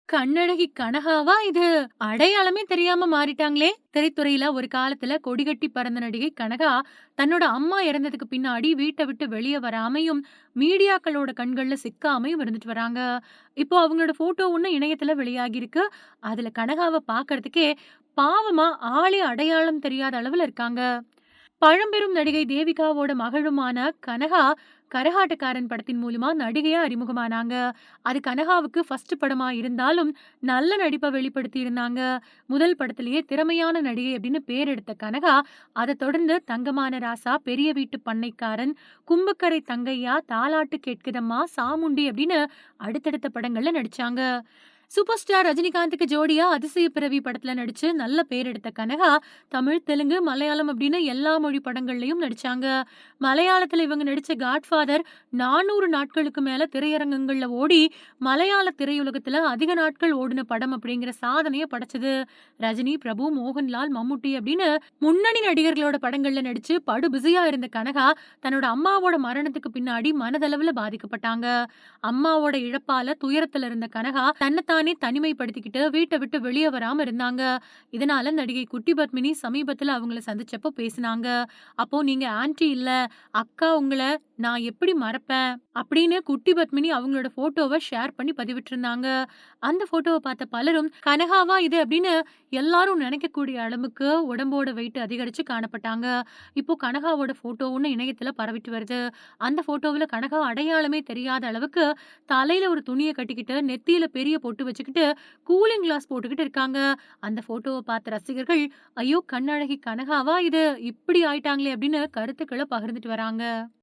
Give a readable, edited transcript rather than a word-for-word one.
கண்ணழகி Kanagawa இது? அடையாளமே தெரியாம மாறிட்டாங்களே! திரைத்துறையில ஒரு காலத்துல கொடிகட்டி பறந்த நடிகை கனகா, தன்னோட அம்மா இறந்ததுக்கு பின்னாடி வீட்ட விட்டு வெளிய வராமையும், மீடியாக்களோட கண்கள்ல சிக்காமையும் இருந்துட்டு வராங்க. இப்போ அவங்களோட ஃபோட்டோ ஒண்ணு இணையத்துல வெளியாகியிருக்கு. அதுல கனகாவ பார்க்கறதுக்கே பாவமா ஆளே அடையாளம் தெரியாத அளவுல இருக்காங்க. பழம்பெரும் நடிகை தேவிகாவோட மகளுமான கனகா, கரகாட்டக்காரன் படத்தின் மூலியமா நடிகையா அறிமுகமானாங்க. அது கனகாவுக்கு ஃபர்ஸ்ட் படமா இருந்தாலும், நல்ல நடிப்ப வெளிப்படுத்தி இருந்தாங்க. முதல் படத்திலேயே திறமையான நடிகை அப்படின்னு பேர் எடுத்த கனகா, அத தொடர்ந்து தங்கமான ராசா, பெரிய வீட்டு பண்ணைக்காரன், கும்பக்கரை தங்கையா, தாலாட்டு கேட்குதம்மா, சாமுண்டி அப்படின்னு அடுத்தடுத்த படங்கள்ல நடிச்சாங்க. சூப்பர் ஸ்டார் ரஜினிகாந்துக்கு ஜோடியா அதிசய பிறவி படத்துல நடிச்சு நல்ல பேர் எடுத்த கனகா, தமிழ், தெலுங்கு, மலையாளம் அப்படின்னு எல்லா மொழி படங்கள்லயும் நடிச்சாங்க. மலையாளத்துல இவங்க நடிச்ச காட்ஃபாதர் 400 நாட்களுக்கு மேல திரையரங்கங்கள்ல ஓடி, மலையாள திரையுலகத்துல அதிக நாட்கள் ஓடின படம் அப்படிங்கிற சாதனைய படைச்சது. ரஜினி, பிரபு, மோகன்லால், மம்முட்டி அப்படின்னு முன்னணி நடிகர்களோட படங்கள்ல நடிச்சு படு பிஸியா இருந்த கனகா, தன்னோட அம்மாவோட மரணத்துக்கு பின்னாடி மனதளவுல பாதிக்கப்பட்டாங்க. அம்மாவோட இழப்பால துயரத்துல இருந்த கனகா, தன்னைத்தானே தனிமைப்படுத்திக்கிட்டு வீட்ட விட்டு வெளிய வராம இருந்தாங்க. இதனால நடிகை குட்டி பத்மினி சமீபத்துல அவங்கள சந்திச்சப்போ பேசினாங்க. அப்போ "நீங்க ஆன்டி இல்ல, அக்கா உங்கள நான் எப்படி மறப்பேன்?" அப்படின்னு குட்டி பத்மினி அவங்களோட ஃபோட்டோவ ஷேர் பண்ணி பதிவிட்டிருந்தாங்க. அந்த ஃபோட்டோவ பார்த்த பலரும், "கனகாவா இது?" அப்படின்னு எல்லாரும் நினைக்கக்கூடிய அளவுக்கு உடம்போட வெயிட் அதிகரிச்சு காணப்பட்டாங்க. இப்போ கனகாவோட ஃபோட்டோ ஒண்ணு இணையத்துல பரவிட்டு வருது. அந்த ஃபோட்டோவுல கனகா அடையாளமே தெரியாத அளவுக்கு தலையில ஒரு துணிய கட்டிக்கிட்டு, நெத்தியில பெரிய பொட்டு வச்சுக்கிட்டு, கூலிங் கிளாஸ் போட்டுக்கிட்டு இருக்காங்க. அந்த ஃபோட்டோவ பார்த்த ரசிகர்கள், "ஐயோ! கண்ணழகி கனகாவா இது? இப்படி ஆயிட்டாங்களே!" அப்படின்னு கருத்துக்கள பகிர்ந்துட்டு வராங்க.